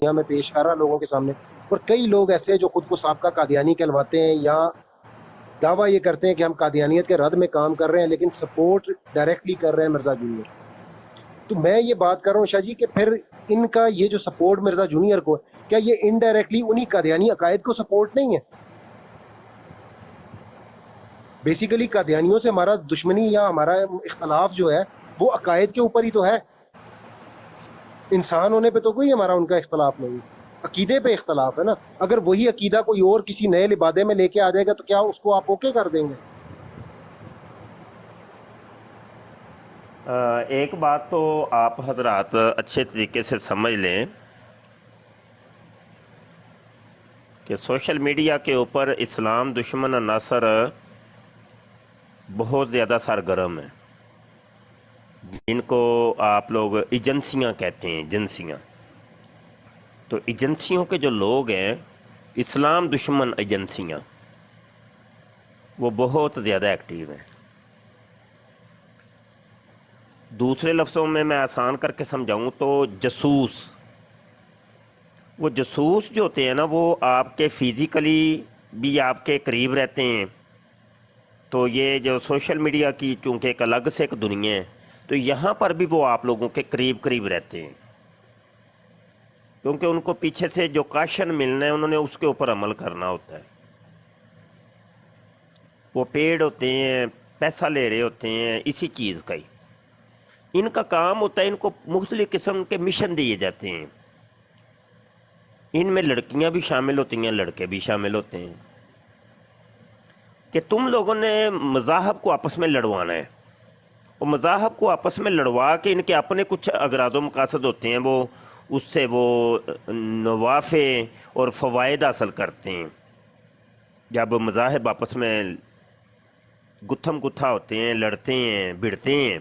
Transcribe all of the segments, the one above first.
دنیا میں پیش کر رہا لوگوں کے سامنے. اور کئی لوگ ایسے ہیں جو خود کو سابقہ قادیانی کہلواتے ہیں یا دعویٰ یہ کرتے ہیں کہ ہم قادیانیت کے رد میں کام کر رہے ہیں, لیکن سپورٹ ڈائریکٹلی کر رہے ہیں مرزا جونیئر. تو میں یہ بات کر رہا ہوں شاہ جی کہ پھر ان کا یہ جو سپورٹ مرزا جونیئر کو, کیا یہ انڈائریکٹلی انہی قادیانی عقائد کو سپورٹ نہیں ہے؟ بیسیکلی قادیانیوں سے ہمارا دشمنی یا ہمارا اختلاف جو ہے وہ عقائد کے اوپر ہی تو ہے. انسان ہونے پہ تو کوئی ہمارا ان کا اختلاف نہیں, عقیدے پہ اختلاف ہے نا. اگر وہی عقیدہ کوئی اور کسی نئے لبادے میں لے کے آ جائے گا تو کیا اس کو آپ اوکے کر دیں گے؟ ایک بات تو آپ حضرات اچھے طریقے سے سمجھ لیں کہ سوشل میڈیا کے اوپر اسلام دشمن عناصر بہت زیادہ سرگرم ہیں. ان کو آپ لوگ ایجنسیاں کہتے ہیں, ایجنسیاں. تو ایجنسیوں کے جو لوگ ہیں, اسلام دشمن ایجنسیاں, وہ بہت زیادہ ایکٹیو ہیں. دوسرے لفظوں میں آسان کر کے سمجھاؤں تو جاسوس. وہ جاسوس جو ہوتے ہیں نا, وہ آپ کے فزیکلی بھی آپ کے قریب رہتے ہیں. تو یہ جو سوشل میڈیا کی چونکہ ایک الگ سے ایک دنیا ہے, تو یہاں پر بھی وہ آپ لوگوں کے قریب قریب رہتے ہیں, کیونکہ ان کو پیچھے سے جو کاشن ملنا ہے انہوں نے اس کے اوپر عمل کرنا ہوتا ہے. وہ پیڈ ہوتے ہیں, پیسہ لے رہے ہوتے ہیں اسی چیز کا ہی. ان کا کام ہوتا ہے, ان کو مختلف قسم کے مشن دیے جاتے ہیں. ان میں لڑکیاں بھی شامل ہوتی ہیں, لڑکے بھی شامل ہوتے ہیں, کہ تم لوگوں نے مذاہب کو آپس میں لڑوانا ہے. اور مذاہب کو آپس میں لڑوا کے ان کے اپنے کچھ اغراض و مقاصد ہوتے ہیں, وہ اس سے وہ نوافع اور فوائد حاصل کرتے ہیں. جب مذاہب آپس میں گتھم گتھا ہوتے ہیں, لڑتے ہیں, بھڑتے ہیں,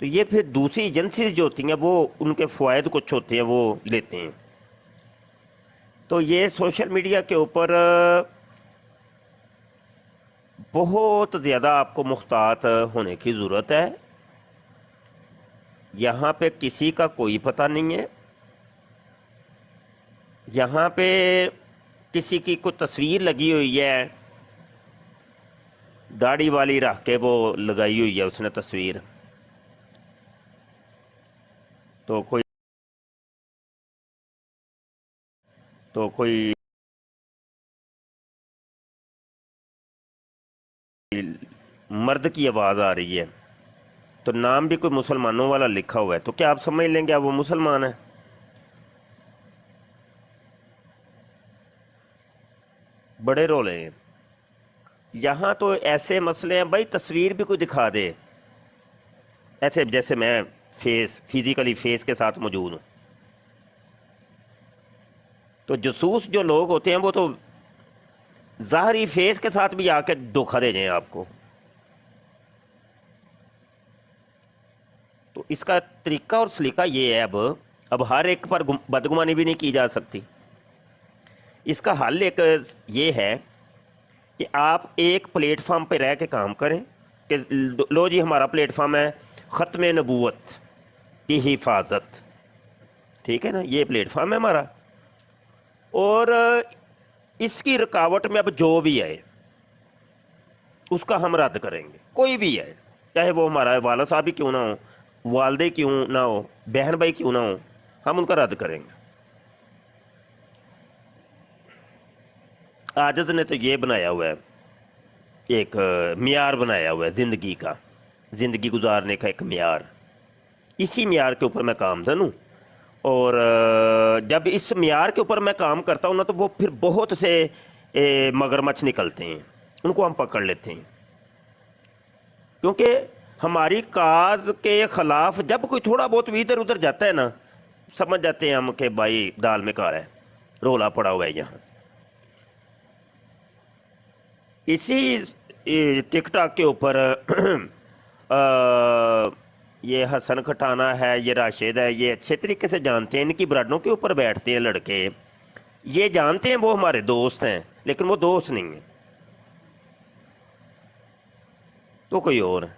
تو یہ پھر دوسری ایجنسیز جو ہوتی ہیں وہ ان کے فوائد کچھ ہوتے ہیں وہ لیتے ہیں. تو یہ سوشل میڈیا کے اوپر بہت زیادہ آپ کو محتاط ہونے کی ضرورت ہے. یہاں پہ کسی کا کوئی پتہ نہیں ہے. یہاں پہ کسی کی کوئی تصویر لگی ہوئی ہے, داڑھی والی رکھ کے وہ لگائی ہوئی ہے اس نے تصویر, تو کوئی مرد کی آواز آ رہی ہے, تو نام بھی کوئی مسلمانوں والا لکھا ہوا ہے, تو کیا آپ سمجھ لیں گے وہ مسلمان ہے؟ بڑے رولے ہیں یہاں. تو ایسے مسئلے ہیں بھائی, تصویر بھی کوئی دکھا دے ایسے جیسے میں فزیکلی فیس کے ساتھ موجود ہوں. تو جاسوس جو لوگ ہوتے ہیں وہ تو ظاہری فیس کے ساتھ بھی آ کے دھوکہ دے جائیں آپ کو. تو اس کا طریقہ اور سلیقہ یہ ہے, اب ہر ایک پر بدگمانی بھی نہیں کی جا سکتی. اس کا حل ایک یہ ہے کہ آپ ایک پلیٹ فارم پہ رہ کے کام کریں کہ لو جی ہمارا پلیٹ فارم ہے ختم نبوت کی حفاظت, ٹھیک ہے نا, یہ پلیٹ فارم ہے ہمارا, اور اس کی رکاوٹ میں اب جو بھی آئے اس کا ہم رد کریں گے. کوئی بھی ہے, چاہے وہ ہمارا والد صاحب ہی کیوں نہ ہو, والدے کیوں نہ ہو, بہن بھائی کیوں نہ ہو, ہم ان کا رد کریں گے. عاجز نے تو یہ بنایا ہوا ہے, ایک معیار بنایا ہوا ہے زندگی کا, زندگی گزارنے کا ایک معیار. اسی معیار کے اوپر میں کامزن ہوں, اور جب اس معیار کے اوپر میں کام کرتا ہوں نا, تو وہ پھر بہت سے مگرمچھ نکلتے ہیں, ان کو ہم پکڑ لیتے ہیں. کیونکہ ہماری کاز کے خلاف جب کوئی تھوڑا بہت بھی ادھر ادھر جاتا ہے نا, سمجھ جاتے ہیں ہم کہ بھائی دال میں کار ہے, رولا پڑا ہوا ہے یہاں. اسی ٹک ٹاک کے اوپر یہ حسن کھٹانا ہے, یہ راشد ہے, یہ اچھے طریقے سے جانتے ہیں, ان کی برڈوں کے اوپر بیٹھتے ہیں لڑکے, یہ جانتے ہیں وہ ہمارے دوست ہیں, لیکن وہ دوست نہیں ہیں, تو کوئی اور ہے.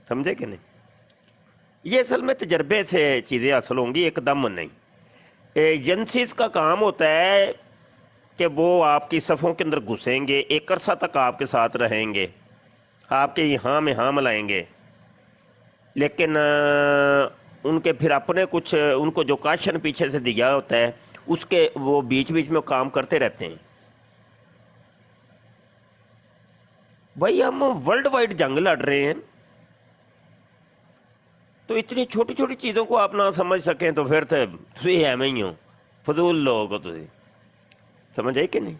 سمجھے کہ نہیں؟ یہ اصل میں تجربے سے چیزیں حاصل ہوں گی, ایک دم نہیں. ایجنسیز کا کام ہوتا ہے کہ وہ آپ کی صفوں کے اندر گھسیں گے، ایک عرصہ تک آپ کے ساتھ رہیں گے، آپ کے یہاں میں ہاں ملائیں گے، لیکن ان کے پھر اپنے کچھ ان کو جو کاشن پیچھے سے دیا ہوتا ہے اس کے وہ بیچ بیچ میں کام کرتے رہتے ہیں۔ بھائی ہم ورلڈ وائڈ جنگ لڑ رہے ہیں، تو اتنی چھوٹی چھوٹی چیزوں کو آپ نہ سمجھ سکیں تو پھر تو تسی ایویں ہی ہو، فضول لوگ ہو تسی۔ سمجھ آئی کہ نہیں؟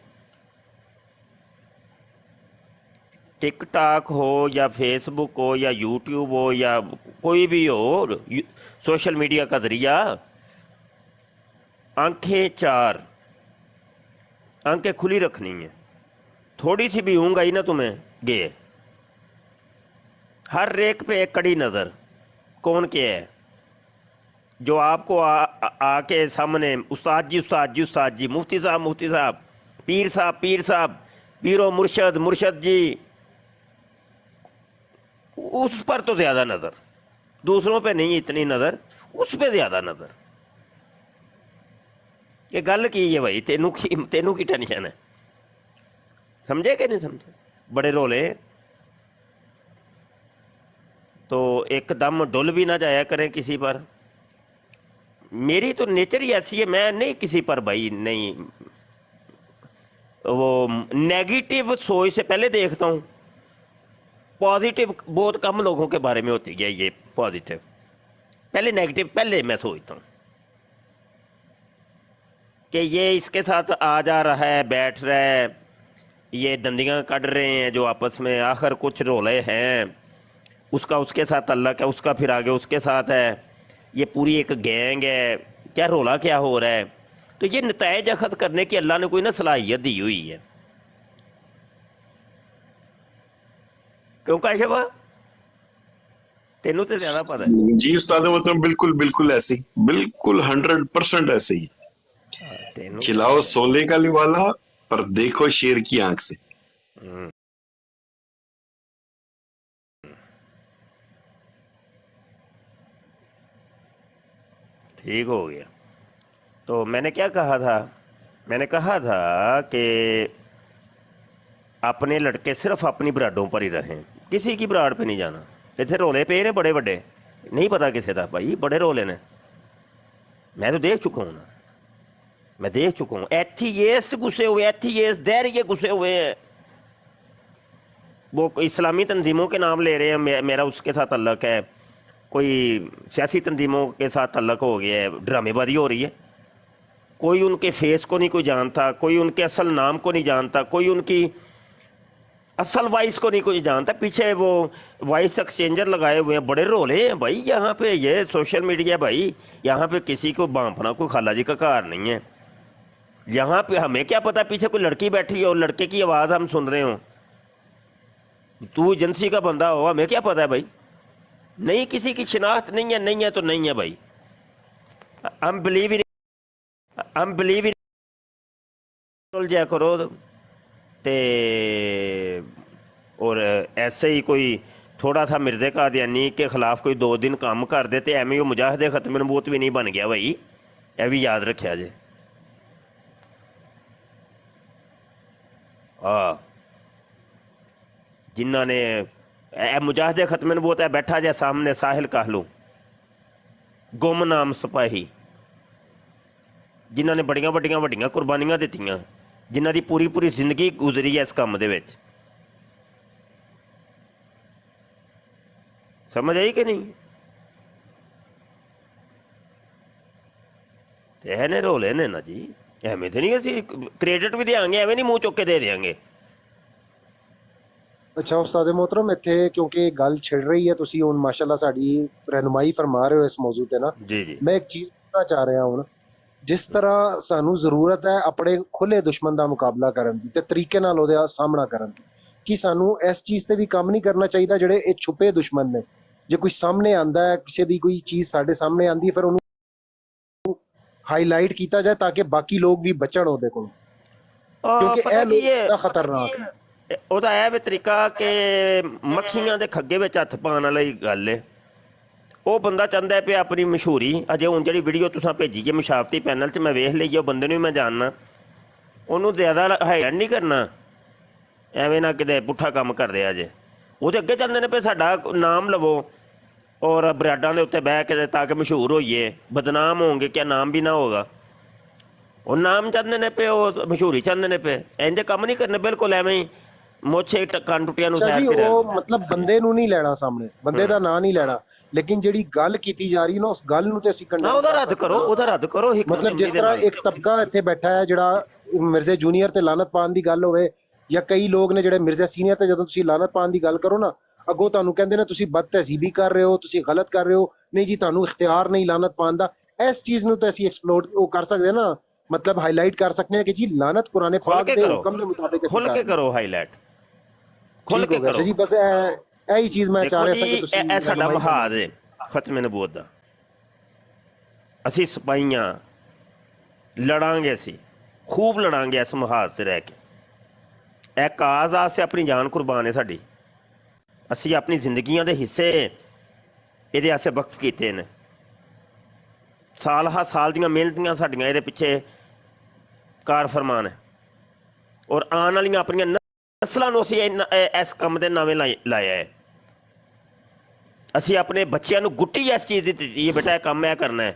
ٹک ٹاک ہو یا فیس بک ہو یا یوٹیوب ہو یا کوئی بھی ہو سوشل میڈیا کا ذریعہ، آنکھیں چار، آنکھیں کھلی رکھنی ہیں، تھوڑی سی بھی ہوں گئی نا تمہیں گئے، ہر ایک پہ ایک کڑی نظر، کون کیا ہے جو آپ کو آ کے سامنے استاد جی استاد جی استاد جی، مفتی صاحب مفتی صاحب، پیر صاحب پیر صاحب، پیر و مرشد مرشد جی، اس پر تو زیادہ نظر، دوسروں پہ نہیں اتنی نظر، اس پہ زیادہ نظر کہ گل کی ہے بھائی، تینوں کی ٹینشن ہے۔ سمجھے کہ نہیں سمجھے؟ بڑے رولے تو ایک دم ڈل بھی نہ جایا کریں کسی پر۔ میری تو نیچر ہی ایسی ہے، میں نہیں کسی پر بھائی نہیں، وہ نیگیٹو سوچ سے پہلے دیکھتا ہوں، پازیٹیو بہت کم لوگوں کے بارے میں ہوتی ہے یہ پازیٹیو، پہلے نیگیٹو پہلے میں سوچتا ہوں کہ یہ اس کے ساتھ آ جا رہا ہے، بیٹھ رہا ہے، یہ دندیاں کٹ رہے ہیں جو آپس میں، آخر کچھ رولے ہیں، اس کا اس کے ساتھ تعلق ہے، اس کا پھر آگے اس کے ساتھ ہے، یہ پوری ایک گینگ ہے، کیا رولا کیا ہو رہا ہے، تو یہ نتائج اخذ کرنے کی اللہ نے کوئی نہ صلاحیت دی ہوئی ہے۔ کیوں کاشفا تینوں تو زیادہ پتہ ہے۔ جی استاد محترم، بالکل بالکل ایسے ہی، بالکل 100% ایسے ہی۔ تینوں تو کھلاؤ سولے کا والا پر دیکھو شیر کی آنکھ سے۔ ٹھیک ہو گیا۔ تو میں نے کیا کہا تھا؟ میں نے کہا تھا کہ اپنے لڑکے صرف اپنی براڈوں پر ہی رہیں، کسی کی براڈ پہ نہیں جانا۔ اتنے رولے پہ نے بڑے بڑے، نہیں پتا کسے تھا بھائی، بڑے رولے نے، میں تو دیکھ چکا ہوں نا، میں دیکھ چکا ہوں۔ ایتھیسٹ گھسے ہوئے، ایتھیسٹ دہریے گھسے ہوئے ہیں، وہ اسلامی تنظیموں کے نام لے رہے ہیں، میرا اس کے ساتھ تعلق ہے، کوئی سیاسی تنظیموں کے ساتھ تعلق ہو گیا ہے، ڈرامے بازی ہو رہی ہے۔ کوئی ان کے فیس کو نہیں کوئی جانتا، کوئی ان کے اصل نام کو نہیں جانتا، کوئی ان کی اصل وائس کو نہیں کوئی جانتا، پیچھے وہ وائس ایکسچینجر لگائے ہوئے ہیں، بڑے رولے ہیں بھائی یہاں پہ۔ یہ سوشل میڈیا بھائی، یہاں پہ کسی کو بانپنا کوئی خالہ جی کا کار نہیں ہے۔ یہاں پہ ہمیں کیا پتا پیچھے کوئی لڑکی بیٹھی ہو، لڑکے کی آواز ہم سن رہے ہوں، تو ایجنسی کا بندہ ہو، ہمیں کیا پتا ہے بھائی؟ نہیں، کسی کی شناخت نہیں ہے، نہیں ہے تو نہیں ہے بھائی، ہم بلیو جا کرو تے، اور ایسے ہی کوئی تھوڑا سا مرزے قادیانی کے خلاف کوئی 2 دن کام کر دیتے ایویں وہ مجاہد ختم نبوت بھی نہیں بن گیا بھائی، یہ بھی یاد رکھیا جے۔ جنہ نے مجاہد ختم نبوت ہے بیٹھا جائے سامنے ساحل کہلو، گم نام سپاہی، جنہ نے بڑیاں بڑیاں وڈیاں قربانیاں دیتیاں، جنہ دی پوری پوری زندگی گزری ہے اس کام دے وچ۔ سمجھ آئی کہ نہیں؟ نے رولے نے نا جی، ایویں تو نہیں اسی کریڈٹ بھی دیاں گے، ایویں نہیں منہ چک کے دے دیاں گے۔ اچھا استاد محترم، اتنے کیونکہ گل چھڑ رہی ہے، تسی ہن ماشاءاللہ ساڈی رہنمائی فرما رہے ہو اس موضوع تے نا، جی جی میں ایک چیز پوچھنا چاہ رہا ہوں، جس طرح سانو ضرورت ہے اپنے کھلے دشمن دا مقابلہ کرن دی تے طریقے نال اودے سامنا کرن دی، کہ سانو اس چیز تے بھی کام نہیں کرنا چاہیے جڑے اے چھپے دشمن نے؟ جے کوئی سامنے آندا ہے، کسی دی کوئی چیز ساڈے سامنے آندی ہے، پھر انہوں ہائی لائٹ کیتا جائے تاکہ باقی لوگ بھی بچن اودے کول، کیونکہ پتہ اے کی لوگ یہ زیادہ خطرناک ہیں۔ ਉਹਦਾ ਇਹ ਵੀ ਤਰੀਕਾ ਕਿ ਮੱਖੀਆਂ ਦੇ ਖੱਗੇ ਵਿੱਚ ਹੱਥ ਪਾਉਣ ਵਾਲੀ ਗੱਲ ਹੈ। ਉਹ ਬੰਦਾ ਚਾਹੁੰਦਾ ਪਿਆ ਆਪਣੀ ਮਸ਼ਹੂਰੀ। ਅਜੇ ਹੁਣ ਜਿਹੜੀ ਵੀਡੀਓ ਤੁਸੀਂ ਭੇਜੀ ਹੈ ਮਸ਼ਾਵਤੀ ਪੈਨਲ 'ਚ, ਮੈਂ ਵੇਖ ਲਈ, ਉਹ ਬੰਦੇ ਨੂੰ ਵੀ ਮੈਂ ਜਾਣਨਾ, ਉਹਨੂੰ ਜ਼ਿਆਦਾ ਹਾਈਲਾਈਟ ਨਹੀਂ ਕਰਨਾ, ਐਵੇਂ ਨਾ ਕਿਤੇ ਪੁੱਠਾ ਕੰਮ ਕਰ ਰਿਹਾ ਜੇ। ਉਹਦੇ ਅੱਗੇ ਚਾਹੁੰਦੇ ਨੇ ਪਏ ਸਾਡਾ ਨਾਮ ਲਵੋ ਔਰ ਬਰਾਡਾਂ ਦੇ ਉੱਤੇ ਬਹਿ ਕੇ ਤਾਂ ਕਿ ਮਸ਼ਹੂਰ ਹੋਈਏ, ਬਦਨਾਮ ਹੋਣਗੇ, ਕਿਆ ਨਾਮ ਵੀ ਨਾ ਹੋਗਾ। ਉਹ ਨਾਮ ਚਾਹੁੰਦੇ ਨੇ ਪਏ, ਉਹ ਮਸ਼ਹੂਰੀ ਚਾਹੁੰਦੇ ਨੇ ਪਏ। ਇੰਦੇ ਕੰਮ ਨਹੀਂ ਕਰਨੇ, ਬਿਲਕੁਲ ਐਵੇਂ ਹੀ ਮੋਛੇ ਕੰਨ ਟੁੱਟਿਆਂ ਨੂੰ ਅੱਛਾ ਸੈਰ ਜੀ, ਤੇ ਉਹ ਰਹਿਣਾ। ਮਤਲਬ ਬੰਦੇ ਨੂੰ ਨਹੀਂ ਲੈਣਾ ਸਾਹਮਣੇ, ਬੰਦੇ ਦਾ ਨਾਂ ਨਹੀਂ ਲੈਣਾ, ਲੇਕਿਨ ਜਿਹੜੀ ਗੱਲ ਕੀਤੀ ਜਾ ਰਹੀ ਨਾ ਉਸ ਗੱਲ ਨੂੰ ਤੇ ਅਸੀਂ ਹਾਂ, ਕੰਡੈਮ ਉਹਦਾ ਕਰ ਰੱਦ ਸਕਦੇ ਕਰੋ, ਹਾਂ। ਉਹਦਾ ਰੱਦ ਕਰੋ ਹਿਕਮਤ ਮਤਲਬ ਅਮਲੀ ਜਿਸ ਦੇ ਤਰ੍ਹਾਂ ਨਾਲ। ਇੱਕ ਤਬਕਾ ਇੱਥੇ ਬੈਠਾ ਹੈ ਜਿਹੜਾ ਮਿਰਜ਼ੇ ਜੂਨੀਅਰ ਤੇ ਲਾਨਤ ਪਾਉਣ ਦੀ ਗੱਲ ਹੋਵੇ, ਜਾਂ ਕਈ ਲੋਕ ਨੇ ਜਿਹੜੇ ਮਿਰਜ਼ਾ ਸੀਨੀਅਰ ਤੇ ਜਦੋਂ ਤੁਸੀਂ ਲਾਨਤ ਪਾਉਣ ਦੀ ਗੱਲ ਕਰੋ ਨਾ, ਅੱਗੋਂ ਤੁਹਾਨੂੰ ਕਹਿੰਦੇ ਨੇ ਤੁਸੀਂ ਬਦ ਤਹਿਜ਼ੀਬੀ ਕਰ ਰਹੇ ਹੋ, ਤੁਸੀਂ ਗਲਤ ਕਰ ਰਹੇ ਹੋ, ਨਹੀਂ ਜੀ ਤੁਹਾਨੂੰ ਇਖਤਿਆਰ ਨਹੀਂ ਲਾਨਤ ਪਾਉਣ ਦਾ। ਇਸ ਚੀਜ਼ ਨੂੰ ਤਾਂ ਅਸੀਂ ਐਕਸਪਲੋਰ ਉਹ ਕਰ ਸਕਦੇ ਹਾਂ ਨਾ, ਮਤਲਬ ਹਾਈਲਾਈਟ ਕਰ ਸਕਦੇ ਹਾਂ ਕਿ ਜੀ ਲਾਨਤ ਕੁਰਾਨ ਖੁੱਲ ਪਾਕ ਕੇ ਦੇ ਕਰੋ, ਹੁਕਮ ਦੇ ਮੁਤਾਬਿਕ ਅਸੀਂ ਖੁੱਲ ਕਰ ਕੇ ਰਹੇ ਹਾਂ। ਕਰੋ ਹਾਈਲਾਈਟ, ਖੁੱਲ ਠੀਕ ਕੇ ਹੋ ਗਿਆ ਕਰੋ। ਜੀ, ਬਸ ਇਹੀ ਚੀਜ਼ ਮੈਂ ਚਾਹ ਦੇਖੋ ਰਿਹਾ ਜੀ, ਸੀ ਕਿ ਤੁਸੀਂ ਇਹ ਸਾਡਾ ਰਹਿਨੁਮਾਈ ਕਰਨਾ। ਮਹਾਜ਼ ਹੈ ਖਤਮੇ ਨਬੂਵਤ ਦਾ। ਅਸੀਂ ਸਿਪਾਹੀਆਂ ਲੜਾਂਗੇ, ਅਸੀਂ ਖੂਬ ਲੜਾਂਗੇ ਇਸ ਮਹਾਜ਼ 'ਤੇ ਰਹਿ ਕੇ। ਇਹ ਕਾਜ਼ ਆਸੇ ਆਪਣੀ ਜਾਨ ਕੁਰਬਾਨ ਹੈ ਸਾਡੀ। ਅਸੀਂ ਆਪਣੀ ਜ਼ਿੰਦਗੀਆਂ ਦੇ ਹਿੱਸੇ ਇਹਦੇ ਆਸੇ ਵਕਫ ਕੀਤੇ ਨੇ। ਸਾਲ ਹਾ ਸਾਲ ਦੀਆਂ ਮਿਹਨਤਾਂ ਸਾਡੀਆਂ ਇਹਦੇ ਪਿੱਛੇ ਕਾਰ ਫਰਮਾਨ ਹੈ, ਔਰ ਆਉਣ ਵਾਲੀਆਂ ਆਪਣੀਆਂ ਨਸਲਾਂ ਨੂੰ ਅਸੀਂ ਇਸ ਕੰਮ ਦੇ ਨਾਵੇਂ ਲਾਇਆ ਹੈ। ਅਸੀਂ ਆਪਣੇ ਬੱਚਿਆਂ ਨੂੰ ਗੁੱਟੀ ਇਸ ਚੀਜ਼ ਦੀ ਦਿੱਤੀ ਹੈ, ਬੇਟਾ ਇਹ ਕੰਮ ਇਹ ਕਰਨਾ ਹੈ,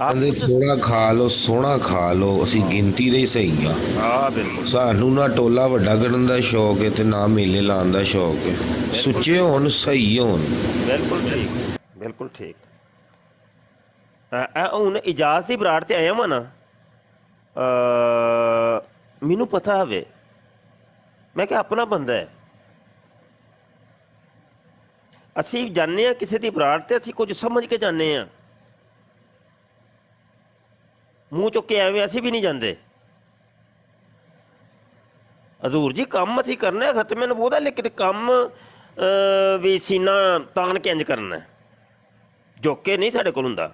ਕਹਿੰਦੇ ਥੋੜਾ ਖਾ ਲਓ ਸੋਹਣਾ ਖਾ ਲਓ, ਅਸੀਂ ਗਿਣਤੀ ਦੇ ਹੀ ਸਹੀ ਆ। ਹਾਂ ਬਿਲਕੁਲ ਸਾਨੂੰ ਨਾ ਟੋਲਾ ਵੱਡਾ ਕਰਨ ਦਾ ਸ਼ੌਕ ਹੈ ਤੇ ਨਾ ਮੇਲੇ ਲਾਉਣ ਦਾ ਸ਼ੌਕ ਹੈ। ਸੁੱਚੇ ਹੋਣ, ਸਹੀ ਹੋਣ। ਬਿਲਕੁਲ ਠੀਕ, ਬਿਲਕੁਲ ਠੀਕ। ਹੁਣ ਇਜਾਜ਼ ਦੀ ਬਰਾੜ ਤੇ ਆਇਆ ਵਾਂ ਨਾ, ਮੈਨੂੰ ਪਤਾ ਹੋਵੇ, ਮੈਂ ਕਿਹਾ ਆਪਣਾ ਬੰਦਾ ਹੈ, ਅਸੀਂ ਜਾਂਦੇ ਹਾਂ ਕਿਸੇ ਦੀ ਬਰਾੜ ਤੇ, ਅਸੀਂ ਕੁਝ ਸਮਝ ਕੇ ਜਾਂਦੇ ਹਾਂ, ਮੂੰਹ ਚੁੱਕ ਕੇ ਐਵੇਂ ਅਸੀਂ ਵੀ ਨਹੀਂ ਜਾਂਦੇ। ਹਜ਼ੂਰ ਜੀ ਕੰਮ ਅਸੀਂ ਕਰਨਾ ਖਤਮੇ ਨੂੰ ਉਹਦਾ, ਲੇਕਿਨ ਕੰਮ ਵੀ ਸੀਨਾ ਤਾਣ ਕੇ ਇੰਜ ਕਰਨਾ, ਝੁੱਕ ਕੇ ਨਹੀਂ ਸਾਡੇ ਕੋਲ ਹੁੰਦਾ।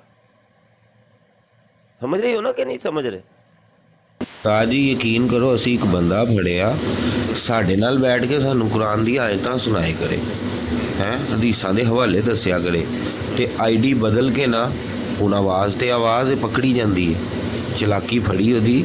ਸਮਝ ਰਹੇ ਹੋ ਨਾ ਕਿ ਨਹੀਂ ਸਮਝ ਰਹੇ? ਤਾਂ ਜੀ ਯਕੀਨ ਕਰੋ, ਅਸੀਂ ਇੱਕ ਬੰਦਾ ਫੜਿਆ ਸਾਡੇ ਨਾਲ ਬੈਠ ਕੇ ਸਾਨੂੰ ਕੁਰਾਨ ਦੀ ਆਇਤਾਂ ਸੁਣਾਏ ਕਰੇ, ਹੈਂ ਹਦੀਸਾਂ ਦੇ ਹਵਾਲੇ ਦੱਸਿਆ ਕਰੇ, ਤੇ ਆਈਡੀ ਬਦਲ ਕੇ ਨਾ ਹੁਣ ਆਵਾਜ਼ ਤੇ ਆਵਾਜ਼ ਪਕੜੀ ਜਾਂਦੀ ਹੈ। ਚਲਾਕੀ ਫੜੀ ਉਹਦੀ।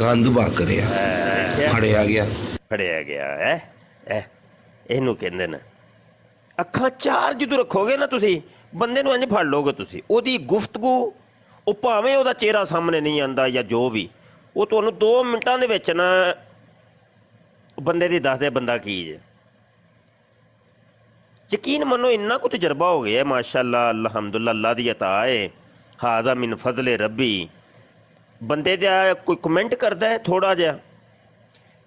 ਗੰਦ ਬਕ ਰਿਹਾ। ਫੜਿਆ ਗਿਆ, ਫੜਿਆ ਗਿਆ ਹੈ। ਇਹਨੂੰ ਕਹਿੰਦੇ ਨੇ ਅੱਖਾਂ ਚਾਰ ਜਦੋਂ ਰੱਖੋਗੇ ਨਾ ਤੁਸੀਂ, ਬੰਦੇ ਨੂੰ ਇੰਝ ਫੜ ਲਓਗੇ ਤੁਸੀਂ, ਉਹਦੀ ਗੁਫ਼ਤਗੂ, ਉਹ ਭਾਵੇਂ ਉਹਦਾ ਚਿਹਰਾ ਸਾਹਮਣੇ ਨਹੀਂ ਆਉਂਦਾ ਜਾਂ ਜੋ ਵੀ, ਉਹ ਤੁਹਾਨੂੰ 2 ਮਿੰਟਾਂ ਦੇ ਵਿੱਚ ਨਾ ਬੰਦੇ ਦੀ ਦੱਸਦੇ ਬੰਦਾ ਕੀ ਜੇ। ਯਕੀਨ ਮੰਨੋ ਇੰਨਾ ਕੁ ਤਜਰਬਾ ਹੋ ਗਿਆ ਮਾਸ਼ਾਅੱਲਾ, ਅਲਹਮਦੁਲਿਲਾ, ਅੱਲਾ ਦੀ ਅਤਾ ਹੈ, ਹਾਜ਼ਾ ਮਿਨ ਫਜ਼ਲੇ ਰੱਬੀ। ਬੰਦੇ ਦਾ ਕੋਈ ਕਮੈਂਟ ਕਰਦਾ ਹੈ ਥੋੜ੍ਹਾ ਜਿਹਾ,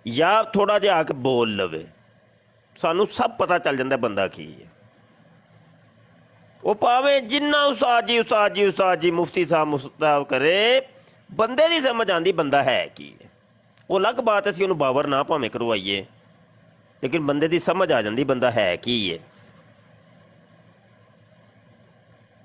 ਜਾਂ ਥੋੜ੍ਹਾ ਜਿਹਾ ਆ ਕੇ ਬੋਲ ਲਵੇ, ਸਾਨੂੰ ਸਭ ਪਤਾ ਚੱਲ ਜਾਂਦਾ ਬੰਦਾ ਕੀ ਹੈ। ਉਹ ਭਾਵੇਂ ਜਿੰਨਾ ਉਸਤਾਦ ਜੀ ਮੁਫਤੀ ਸਾਹਿਬ ਕਰੇ, ਬੰਦੇ ਦੀ ਸਮਝ ਆਉਂਦੀ ਬੰਦਾ ਹੈ ਕੀ ਹੈ। ਉਹ ਅਲੱਗ ਬਾਤ ਅਸੀਂ ਉਹਨੂੰ ਬਾਵਰ ਨਾ ਭਾਵੇਂ ਕਰਵਾਈਏ, ਲੇਕਿਨ ਬੰਦੇ ਦੀ ਸਮਝ ਆ ਜਾਂਦੀ ਬੰਦਾ ਹੈ ਕੀ ਹੈ।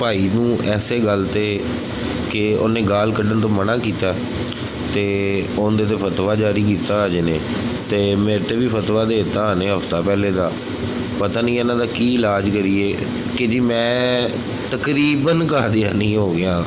ਭਾਈ ਨੂੰ ਐਸੇ ਗੱਲ ਤੇ ਕਿ ਉਹਨੇ ਗਾਲ ਕੱਢਣ ਤੋਂ ਮਨਾ ਕੀਤਾ ਤੇ ਉਹਦੇ ਤੇ ਫਤਵਾ ਜਾਰੀ ਕੀਤਾ ਅਜੇ ਨੇ, ਤੇ ਮੇਰੇ ਤੇ ਵੀ ਫਤਵਾ ਦੇ ਦਿੱਤਾ ਨੇ ਹਫਤਾ ਪਹਿਲੇ ਦਾ। ਪਤਾ ਨਹੀਂ ਇਹਨਾਂ ਦਾ ਕੀ ਇਲਾਜ ਕਰੀਏ ਕਿ ਜੀ ਮੈਂ ਤਕਰੀਬਨ ਕਾਦੀਆਨੀ ਹੋ ਗਿਆ।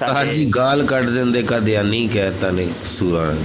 ਹਾਂਜੀ ਗਾਲ ਕੱਢ ਦਿੰਦੇ ਕਾਦੀਆਨੀ ਕਹਿਤਾ ਨੇ ਸੂਰਾਂ ਨੇ।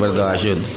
ਬਰਦਾਸ਼ਤ ਹੁੰਦੀ।